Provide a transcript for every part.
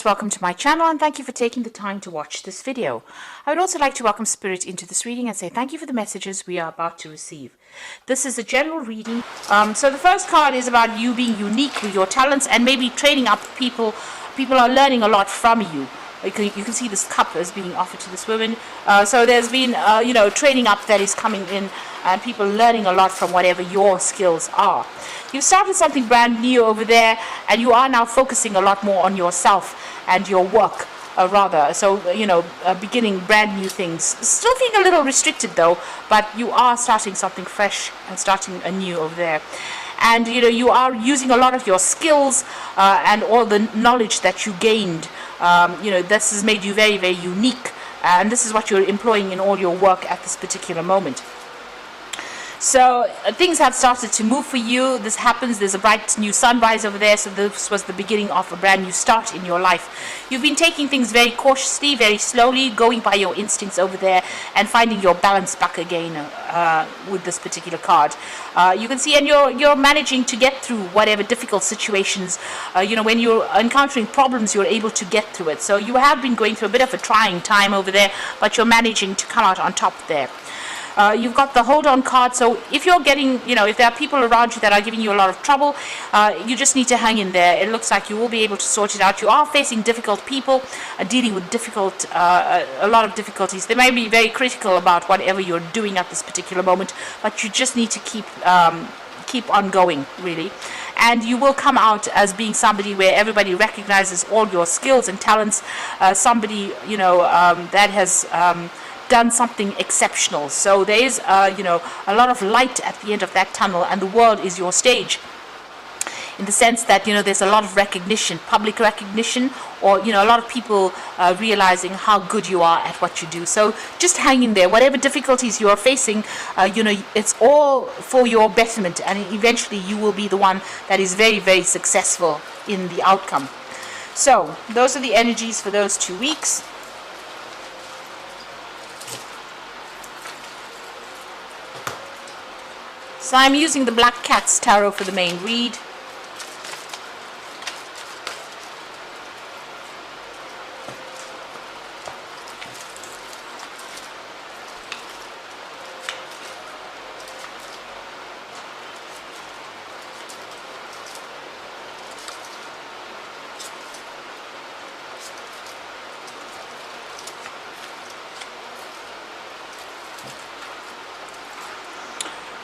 Welcome to my channel and thank you for taking the time to watch this video. I would also like to welcome Spirit into this reading and say thank you for the messages we are about to receive. This is a general reading. So the first card is about you being unique with your talents and maybe training up people. People are learning a lot from you. You can see this cup is being offered to this woman. So there's been, training up that is coming in and people learning a lot from whatever your skills are. You've started something brand new over there and you are now focusing a lot more on yourself and your work, rather. So, beginning brand new things. Still feeling a little restricted though, but you are starting something fresh and starting anew over there. And, you are using a lot of your skills and all the knowledge that you gained. This has made you very, very unique. And this is what you're employing in all your work at this particular moment. So things have started to move for you. This happens. There's a bright new sunrise over there. So this was the beginning of a brand new start in your life. You've been taking things very cautiously, very slowly, going by your instincts over there and finding your balance back again with this particular card. You can see, and you're managing to get through whatever difficult situations. When you're encountering problems, you're able to get through it. So you have been going through a bit of a trying time over there, but you're managing to come out on top there. You've got the hold on card, so if you're getting, if there are people around you that are giving you a lot of trouble, you just need to hang in there. It looks like you will be able to sort it out. You are facing difficult people, dealing with a lot of difficulties. They may be very critical about whatever you're doing at this particular moment, but you just need to keep on going, really. And you will come out as being somebody where everybody recognizes all your skills and talents, somebody, that has done something exceptional. So there is a lot of light at the end of that tunnel, and the world is your stage, in the sense that there's a lot of recognition, public recognition, or a lot of people realizing how good you are at what you do. So just hang in there. Whatever difficulties you are facing, it's all for your betterment, and eventually you will be the one that is very, very successful in the outcome. So those are the energies for those 2 weeks. So I'm using the Black Cat's Tarot for the main read.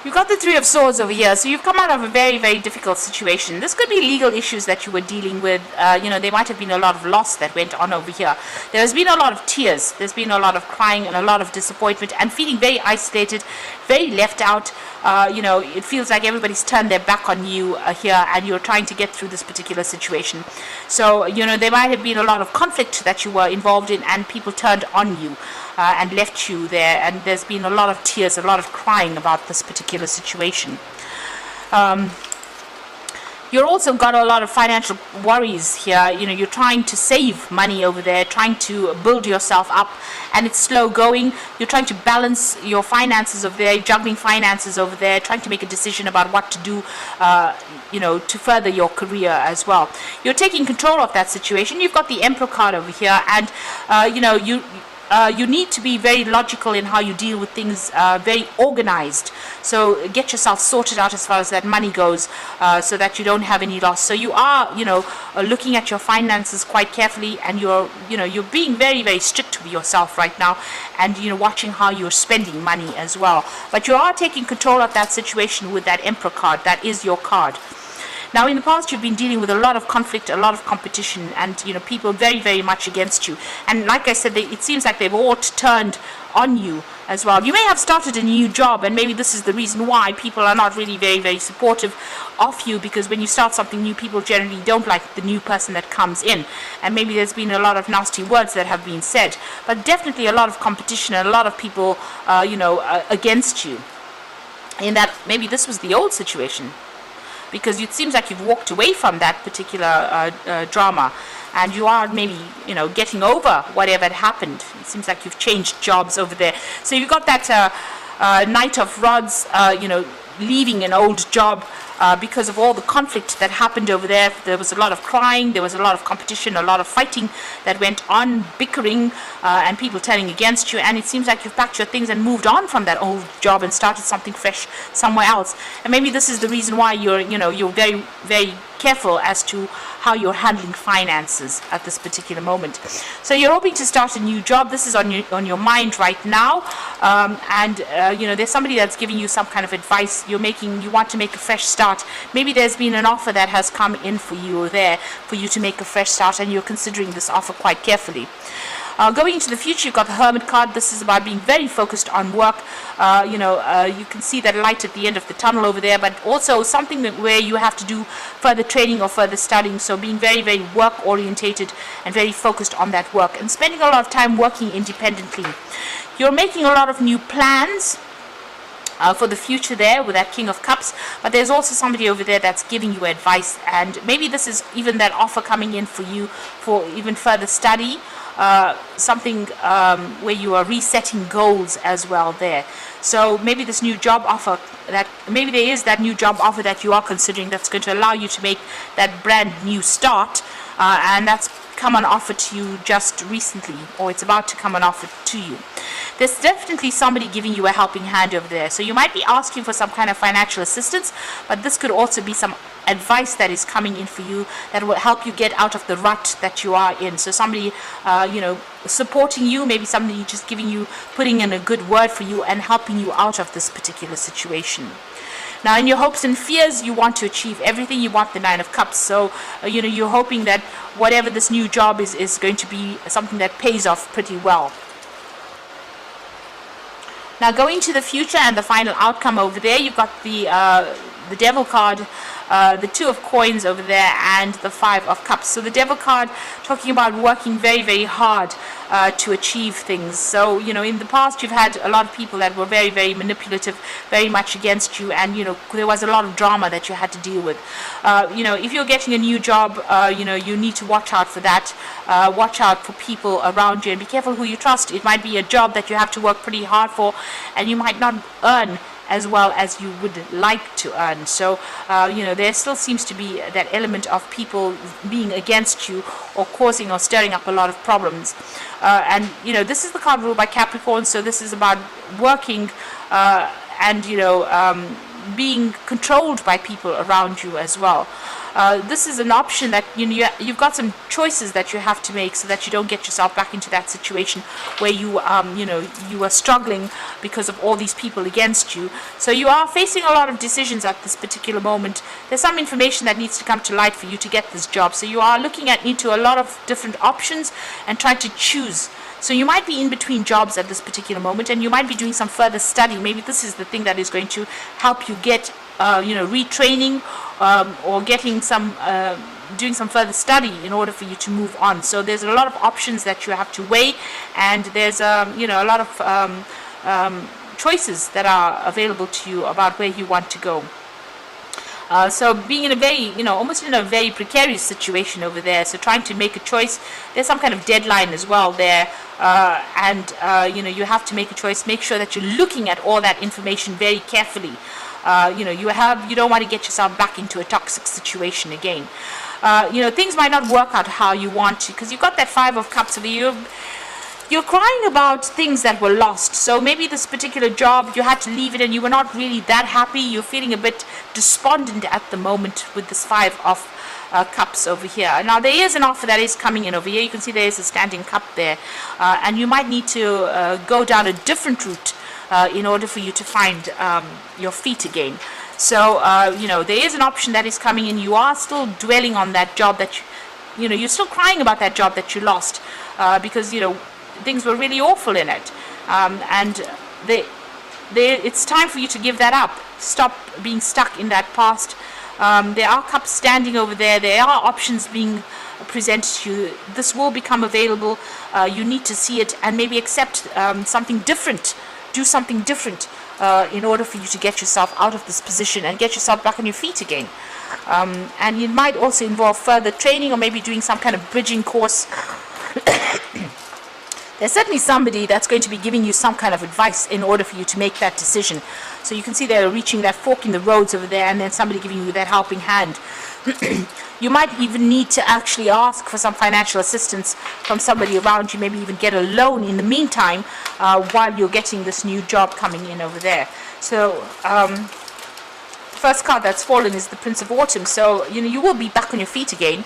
You've got the Three of Swords over here, so you've come out of a very, very difficult situation. This could be legal issues that you were dealing with. There might have been a lot of loss that went on over here. There has been a lot of tears. There's been a lot of crying and a lot of disappointment and feeling very isolated, very left out. It feels like everybody's turned their back on you here, and you're trying to get through this particular situation. So, there might have been a lot of conflict that you were involved in, and people turned on you and left you there, and there's been a lot of tears, a lot of crying about this particular situation. You're also got a lot of financial worries here. You're trying to save money over there, trying to build yourself up, and it's slow going. You're trying to balance your finances over there, juggling finances over there, trying to make a decision about what to do, to further your career as well. You're taking control of that situation. You've got the Emperor card over here, and you need to be very logical in how you deal with things, very organized. So get yourself sorted out as far as that money goes, so that you don't have any loss. So you are, looking at your finances quite carefully, and you're being very, very strict with yourself right now, and watching how you're spending money as well. But you are taking control of that situation with that Emperor card. That is your card. Now, in the past, you've been dealing with a lot of conflict, a lot of competition, and people very, very much against you. And like I said, it seems like they've all turned on you as well. You may have started a new job, and maybe this is the reason why people are not really very, very supportive of you, because when you start something new, people generally don't like the new person that comes in. And maybe there's been a lot of nasty words that have been said, but definitely a lot of competition and a lot of people, against you. In that, maybe this was the old situation, because it seems like you've walked away from that particular drama, and you are maybe getting over whatever had happened. It seems like you've changed jobs over there. So you've got that Knight of Rods, leaving an old job, because of all the conflict that happened over there. There was a lot of crying, there was a lot of competition, a lot of fighting that went on, bickering, and people turning against you. And it seems like you've packed your things and moved on from that old job and started something fresh somewhere else. And maybe this is the reason why you're very, very careful as to how you're handling finances at this particular moment. So you're hoping to start a new job. This is on your mind right now, and there's somebody that's giving you some kind of advice. You want to make a fresh start. Maybe there's been an offer that has come in for you to make a fresh start, and you're considering this offer quite carefully. Going into the future, you've got the Hermit card. This is about being very focused on work. You can see that light at the end of the tunnel over there, but also something where you have to do further training or further studying. So being very, very work orientated and very focused on that work and spending a lot of time working independently. You're making a lot of new plans for the future there with that King of Cups, but there's also somebody over there that's giving you advice, and maybe this is even that offer coming in for you for even further study. Something where you are resetting goals as well there. So maybe this new job offer, maybe there is that new job offer that you are considering that's going to allow you to make that brand new start, and that's come on offer to you just recently, or it's about to come on offer to you. There's definitely somebody giving you a helping hand over there. So you might be asking for some kind of financial assistance, but this could also be some advice that is coming in for you that will help you get out of the rut that you are in. So somebody supporting you, maybe somebody just putting in a good word for you and helping you out of this particular situation. Now, in your hopes and fears, you want to achieve everything. You want the Nine of Cups. So, you're hoping that whatever this new job is going to be something that pays off pretty well. Now, going to the future and the final outcome over there, you've got the Devil card, the Two of Coins over there, and the Five of Cups. So the Devil card talking about working very, very hard to achieve things. So, in the past you've had a lot of people that were very, very manipulative, very much against you, and, there was a lot of drama that you had to deal with. If you're getting a new job, you need to watch out for that. Watch out for people around you and be careful who you trust. It might be a job that you have to work pretty hard for, and you might not earn as well as you would like to earn. So, there still seems to be that element of people being against you or causing or stirring up a lot of problems. And, this is the card ruled by Capricorn, so this is about working and, being controlled by people around you as well. This is an option that you've got some choices that you have to make so that you don't get yourself back into that situation where you are struggling because of all these people against you. So you are facing a lot of decisions at this particular moment. There's some information that needs to come to light for you to get this job. So you are looking into a lot of different options and trying to choose. So you might be in between jobs at this particular moment, and you might be doing some further study. Maybe this is the thing that is going to help you get, retraining or getting doing some further study in order for you to move on. So there's a lot of options that you have to weigh, and there's a lot of choices that are available to you about where you want to go. So being in a very, almost in a very precarious situation over there. So trying to make a choice. There's some kind of deadline as well there. You have to make a choice. Make sure that you're looking at all that information very carefully. You don't want to get yourself back into a toxic situation again. Things might not work out how you want to, because you've got that Five of Cups over you. You're crying about things that were lost. So maybe this particular job, you had to leave it and you were not really that happy. You're feeling a bit despondent at the moment with this Five of Cups over here. Now, there is an offer that is coming in over here. You can see there is a standing cup there. And you might need to go down a different route in order for you to find your feet again. So, there is an option that is coming in. You are still dwelling on that job that you're still crying about that job that you lost because, things were really awful in it, and it's time for you to give that up. Stop being stuck in that past. There are cups standing over there. There are options being presented to you. This will become available. You need to see it and maybe accept something different. Do something different in order for you to get yourself out of this position and get yourself back on your feet again. And it might also involve further training or maybe doing some kind of bridging course there's certainly somebody that's going to be giving you some kind of advice in order for you to make that decision. So you can see they're reaching that fork in the roads over there, and then somebody giving you that helping hand. You might even need to actually ask for some financial assistance from somebody around you, maybe even get a loan in the meantime while you're getting this new job coming in over there. So first card that's fallen is the Prince of Autumn. So you will be back on your feet again,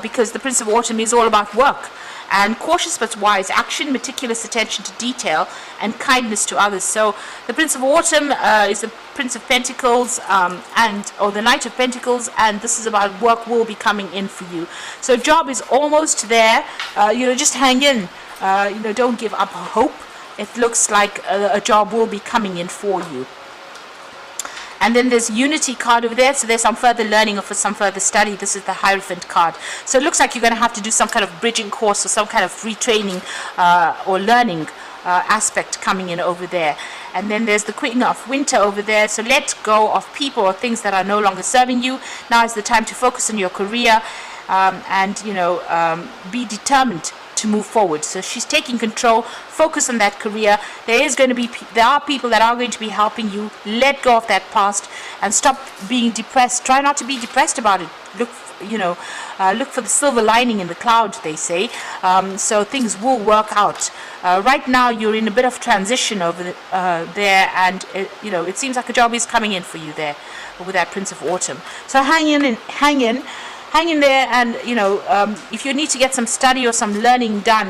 because the Prince of Autumn is all about work and cautious but wise action, meticulous attention to detail, and kindness to others. So the Prince of Autumn is the Prince of Pentacles, or the Knight of Pentacles, and this is about work will be coming in for you. So job is almost there. Just hang in. Don't give up hope. It looks like a job will be coming in for you. And then there's Unity card over there, so there's some further learning or for some further study. This is the Hierophant card. So it looks like you're going to have to do some kind of bridging course or some kind of retraining or learning aspect coming in over there. And then there's the Queen of Winter over there. So let go of people or things that are no longer serving you. Now is the time to focus on your career and be determined to move forward. So she's taking control, focus on that career. There are people that are going to be helping you. Let go of that past and stop being depressed. Try not to be depressed about it. Look for the silver lining in the cloud, they say. So things will work out. Right now you're in a bit of transition over there, and it seems like a job is coming in for you there with that Prince of Autumn. So hang in there, and if you need to get some study or some learning done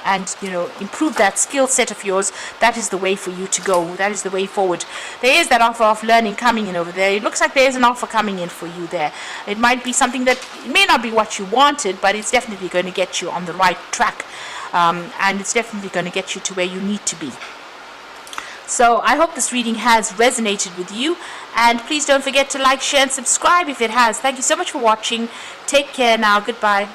and improve that skill set of yours, that is the way for you to go. That is the way forward. There is that offer of learning coming in over there. It looks like there is an offer coming in for you there. It might be something that may not be what you wanted, but it's definitely going to get you on the right track, and it's definitely going to get you to where you need to be. So I hope this reading has resonated with you, and please don't forget to like, share and subscribe if it has. Thank you so much for watching. Take care now. Goodbye.